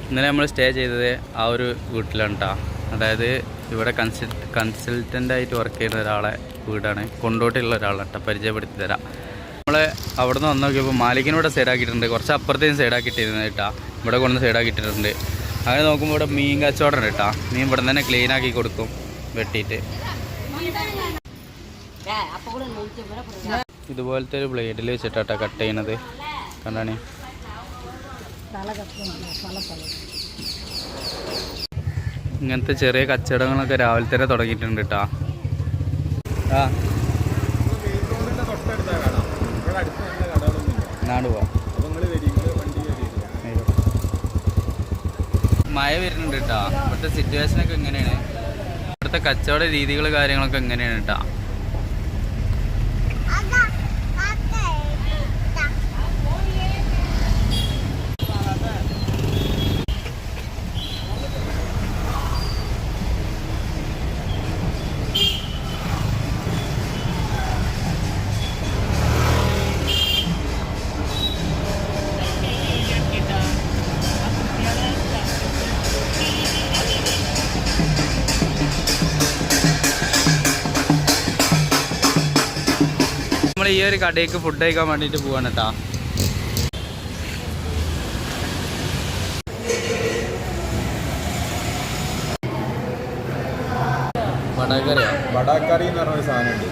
ഇന്നലെ നമ്മൾ സ്റ്റേ ചെയ്തത് ആ ഒരു വീട്ടിലാണ് കേട്ടോ. അതായത് ഇവിടെ കൺസൾട്ടൻ്റായിട്ട് വർക്ക് ചെയ്യുന്ന ഒരാളെ വീടാണ്. കൊണ്ടോട്ടിയുള്ള ഒരാളാണ് കേട്ടോ. പരിചയപ്പെടുത്തി തരാം. നമ്മൾ അവിടെ നിന്ന് വന്ന് നോക്കിയപ്പോൾ മാലിക്കിനൂടെ സൈഡാക്കിയിട്ടുണ്ട്. കുറച്ച് അപ്പുറത്തേയും സൈഡാക്കിയിട്ടിരുന്നത് കേട്ടോ. ഇവിടെ കൊണ്ട് സൈഡാക്കിയിട്ടുണ്ട്. അങ്ങനെ നോക്കുമ്പോൾ ഇവിടെ മീൻ കച്ചവടം ഉണ്ട് കേട്ടോ. മീൻ ഇവിടെ തന്നെ ക്ലീനാക്കി കൊടുക്കും വെട്ടിയിട്ട്. ഇതുപോലത്തെ ഒരു ബ്ലേഡിൽ വെച്ചിട്ടാട്ടോ കട്ട് ചെയ്യണത്. കണ്ടാണ് ഇങ്ങനത്തെ ചെറിയ കച്ചവടങ്ങളൊക്കെ രാവിലെ തന്നെ തുടങ്ങിയിട്ടുണ്ട് കേട്ടോ. നാട് പോവാം. മഴ വരുന്നുണ്ട് കേട്ടോ. ഇവിടുത്തെ സിറ്റുവേഷനൊക്കെ എങ്ങനെയാണ്, ഇവിടുത്തെ കച്ചവട രീതികൾ കാര്യങ്ങളൊക്കെ എങ്ങനെയാണ് കേട്ടോ. നമ്മൾ ഈ ഒരു കടയ്ക്ക് ഫുഡ് കഴിക്കാൻ വേണ്ടിയിട്ട് പോവാണ് കേട്ടോ. വടാക്കറി എന്ന് പറഞ്ഞൊരു സാധനമുണ്ട്.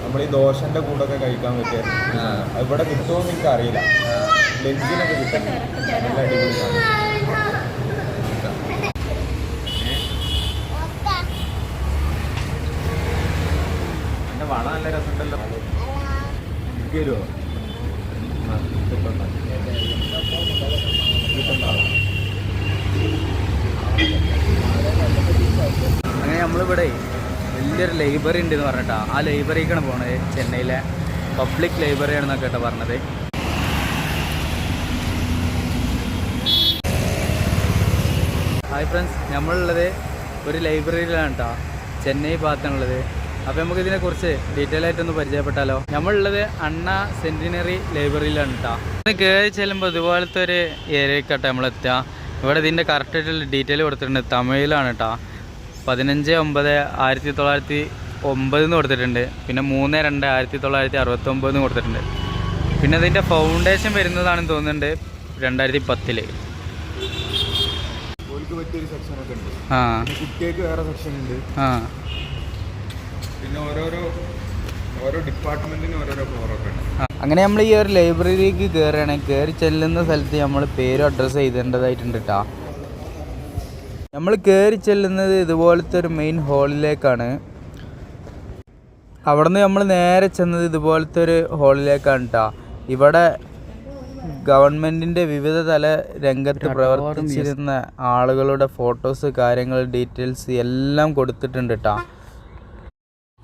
നമ്മൾ ഈ ദോശൻ്റെ കൂടൊക്കെ കഴിക്കാൻ പറ്റിയ അത് ഇവിടെ കിട്ടുമെന്ന് എനിക്ക് അറിയില്ല. ലഞ്ചിനൊക്കെ കിട്ടും. നല്ല അടിപൊളി സാധനം. എൻ്റെ വട നല്ല രസമുണ്ടല്ലോ. വരുമോ? അങ്ങനെ നമ്മളിവിടെ വലിയൊരു ലൈബ്രറി ഉണ്ടെന്ന് പറഞ്ഞിട്ടാ. ആ ലൈബ്രറിക്കാണ് പോണത്. ചെന്നൈയിലെ പബ്ലിക് ലൈബ്രറി ആണെന്നൊക്കെ കേട്ടോ പറഞ്ഞത്. ഹായ് ഫ്രണ്ട്സ്, നമ്മളുള്ളത് ഒരു ലൈബ്രറിയിലാണ് കേട്ടോ. ചെന്നൈ ഭാഗത്താണുള്ളത്. അപ്പോൾ നമുക്ക് ഇതിനെക്കുറിച്ച് ഡീറ്റെയിൽ ആയിട്ടൊന്ന് പരിചയപ്പെട്ടാലോ. നമ്മളുള്ളത് അണ്ണ സെൻറ്റിനറി ലൈബ്രറിയിലാണ് കേട്ടോ. ഇന്ന് കയറി ചെല്ലുമ്പോൾ ഇതുപോലത്തെ ഒരു ഏരിയക്കാട്ടോ നമ്മളെത്തുക. ഇവിടെ ഇതിൻ്റെ കറക്റ്റായിട്ടുള്ള ഡീറ്റെയിൽ കൊടുത്തിട്ടുണ്ട്. തമിഴിലാണ് കേട്ടോ. 15/9/1909 കൊടുത്തിട്ടുണ്ട്. പിന്നെ 3/2/1969 കൊടുത്തിട്ടുണ്ട്. പിന്നെ ഇതിൻ്റെ ഫൗണ്ടേഷൻ വരുന്നതാണെന്ന് തോന്നുന്നുണ്ട് 2010. പറ്റിയൊരു സെക്ഷനൊക്കെ ഉണ്ട്. ആ, കുട്ടികൾക്ക് വേറെ സെക്ഷൻ ഉണ്ട്. ആ, പിന്നെ ഓരോ ഡിപ്പാർട്ട്മെന്റിനും ഓരോരോ ഫ്ലോറൊക്കെ ഉണ്ട്. അങ്ങനെ നമ്മൾ ഈ ഒരു ലൈബ്രറിയിലേക്ക് കയറുകയാണെങ്കിൽ കയറി ചെല്ലുന്ന സ്ഥലത്ത് നമ്മൾ പേരും അഡ്രസ്സ് ചെയ്തേണ്ടതായിട്ടുണ്ട് കേട്ടോ. നമ്മൾ കയറി ചെല്ലുന്നത് ഇതുപോലത്തെ ഒരു മെയിൻ ഹാളിലേക്കാണ്. അവിടെ നിന്ന് നമ്മൾ നേരെ ചെന്നത് ഇതുപോലത്തെ ഒരു ഹാളിലേക്കാണ് കേട്ടോ. ഇവിടെ ഗവൺമെൻറ്റിൻ്റെ വിവിധ തല രംഗത്ത് പ്രവർത്തിച്ചിരുന്ന ആളുകളുടെ ഫോട്ടോസ്, കാര്യങ്ങൾ, ഡീറ്റെയിൽസ് എല്ലാം കൊടുത്തിട്ടുണ്ട് കേട്ടോ.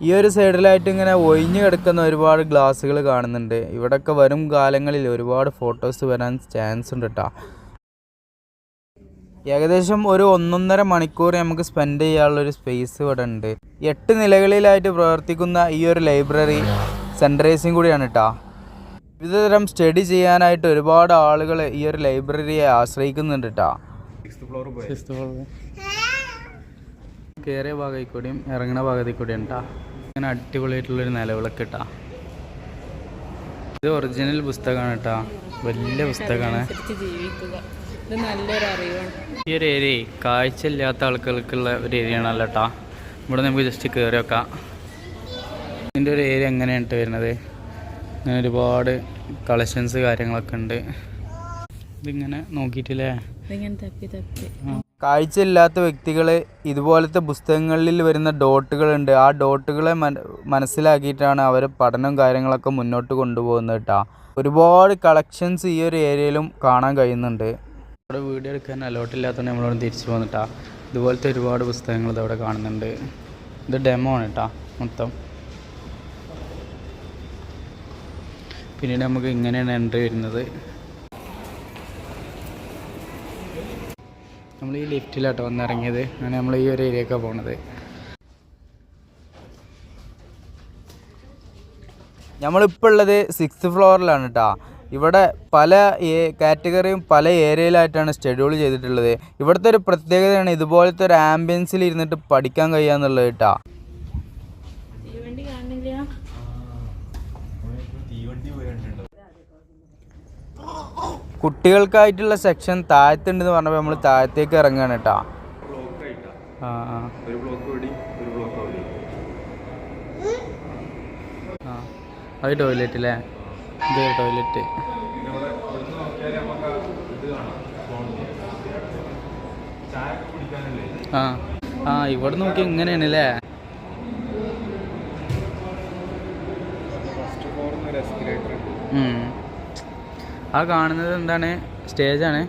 ഈ ഒരു സൈഡിലായിട്ട് ഇങ്ങനെ ഒഴിഞ്ഞു കിടക്കുന്ന ഒരുപാട് ഗ്ലാസ്സുകൾ കാണുന്നുണ്ട്. ഇവിടെയൊക്കെ വരും കാലങ്ങളിൽ ഒരുപാട് ഫോട്ടോസ് വരാൻ ചാൻസ് ഉണ്ട് കേട്ടോ. ഏകദേശം ഒരു 1.5 മണിക്കൂർ നമുക്ക് സ്പെൻഡ് ചെയ്യാനുള്ളൊരു സ്പേസ് ഇവിടെ ഉണ്ട്. 8 നിലകളിലായിട്ട് പ്രവർത്തിക്കുന്ന ഈ ഒരു ലൈബ്രറി സെൻട്രൈസിങ് കൂടിയാണ് കേട്ടോ. വിവിധതരം സ്റ്റഡി ചെയ്യാനായിട്ട് ഒരുപാട് ആളുകൾ ഈ ഒരു ലൈബ്രറിയെ ആശ്രയിക്കുന്നുണ്ട് കേട്ടോ. 6th ഫ്ലോർ കയറിയ ഭാഗത്തിൽ കൂടിയും ഇറങ്ങുന്ന ഭാഗത്തിൽ കൂടിയാണ് കേട്ടോ. അങ്ങനെ അടിപൊളിയായിട്ടുള്ളൊരു നിലവിളക്ക് കേട്ടോ. ഇത് ഒറിജിനൽ പുസ്തകമാണ് കേട്ടോ. വലിയ പുസ്തകമാണ്. ഈ ഒരു ഏരിയ കാഴ്ചയില്ലാത്ത ആളുകൾക്കുള്ള ഒരു ഏരിയ ആണല്ലോ കേട്ടോ. ഇവിടെ നമുക്ക് ജസ്റ്റ് കയറി വെക്കാം. ഇതിൻ്റെ ഒരു ഏരിയ എങ്ങനെയാണ് വരുന്നത്. അങ്ങനെ ഒരുപാട് കളക്ഷൻസ് കാര്യങ്ങളൊക്കെ ഉണ്ട്. ഇതിങ്ങനെ നോക്കിയിട്ടില്ലേ. കാഴ്ചയില്ലാത്ത വ്യക്തികൾ ഇതുപോലത്തെ പുസ്തകങ്ങളിൽ വരുന്ന ഡോട്ടുകളുണ്ട്. ആ ഡോട്ടുകളെ മനസ്സിലാക്കിയിട്ടാണ് അവർ പഠനം കാര്യങ്ങളൊക്കെ മുന്നോട്ട് കൊണ്ടുപോകുന്നത് കേട്ടോ. ഒരുപാട് കളക്ഷൻസ് ഈ ഒരു ഏരിയയിലും കാണാൻ കഴിയുന്നുണ്ട്. അവിടെ വീഡിയോ എടുക്കാൻ അലോട്ടില്ലാത്തതുകൊണ്ട് നമ്മളോട് തിരിച്ചു പോന്നിട്ടാ. ഇതുപോലത്തെ ഒരുപാട് പുസ്തകങ്ങൾ ഇതവിടെ കാണുന്നുണ്ട്. ഇത് ഡെമോ ആണ് കേട്ടോ മൊത്തം. പിന്നീട് നമുക്ക് ഇങ്ങനെയാണ് എൻട്രി വരുന്നത്. നമ്മൾ ഈ ലിഫ്റ്റിലാട്ടോ വന്നിറങ്ങിയത്. അങ്ങനെ നമ്മൾ ഈ ഒരു ഏരിയക്കാണ് പോണത്. നമ്മളിപ്പോൾ ഉള്ളത് 6th ഫ്ലോറിലാണ് കേട്ടോ. ഇവിടെ പല കാറ്റഗറിയും പല ഏരിയയിലായിട്ടാണ് ഷെഡ്യൂൾ ചെയ്തിട്ടുള്ളത്. ഇവിടുത്തെ ഒരു പ്രത്യേകതയാണ് ഇതുപോലത്തെ ഒരു ആംബിയൻസിൽ ഇരുന്നിട്ട് പഠിക്കാൻ കഴിയുക എന്നുള്ളത് കേട്ടോ. കുട്ടികൾക്കായിട്ടുള്ള സെക്ഷൻ താഴത്തുണ്ടെന്ന് പറഞ്ഞപ്പോൾ നമ്മൾ താഴത്തേക്ക് ഇറങ്ങുകയാണ് കേട്ടോ. അത് ടോയ്ലറ്റ് അല്ലേ? ഇത് ടോയ്ലറ്റ്. ഇവിടെ നോക്കി എങ്ങനെയാണല്ലേ? ആ കാണുന്നത് എന്താണ്? സ്റ്റേജാണ്.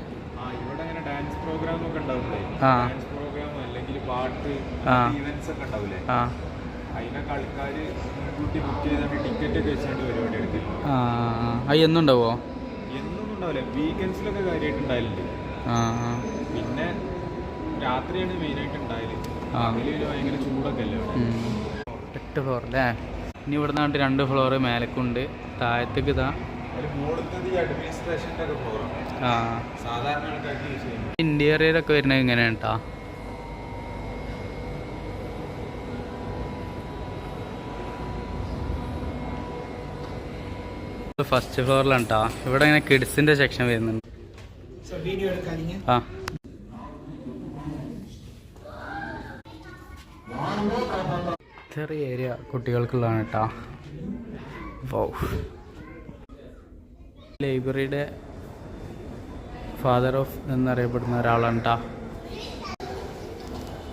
എന്നുണ്ടാവോ? വീക്കെൻഡ്സിലൊക്കെ കാര്യമായിട്ട് ഉണ്ടായിട്ടുണ്ട്. പിന്നെ രാത്രിയാണ് മെയിനായിട്ട് ഉണ്ടായത്. ഭയങ്കര ചൂടൊക്കെ അല്ലേ? 8 ഫ്ലോർ അല്ലേ? ഇനി ഇവിടെ നിന്നിട്ട് 2 ഫ്ലോറ് മേലക്കുണ്ട്, താഴത്തേക്ക് ഇതാ. ഇന്റീരിയറൊക്കെ വരുന്നത് ഇങ്ങനെയാണ് കേട്ടോ. ഫസ്റ്റ് ഫ്ലോറിലാണ് കേട്ടോ. ഇവിടെ ഇങ്ങനെ കിഡ്സിന്റെ സെക്ഷൻ വരുന്നുണ്ട്. ചെറിയ ഏരിയ കുട്ടികൾക്കുള്ളതാണ് കേട്ടോ. ലൈബ്രറിയുടെ ഫാദർ ഓഫ് എന്നറിയപ്പെടുന്ന ഒരാളാണ് കേട്ടോ.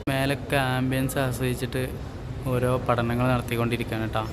മേലൊക്കെ ആംബിയൻസ് ആസ്വദിച്ചിട്ട് ഓരോ പഠനങ്ങൾ നടത്തിക്കൊണ്ടിരിക്കുകയാണ് കേട്ടോ.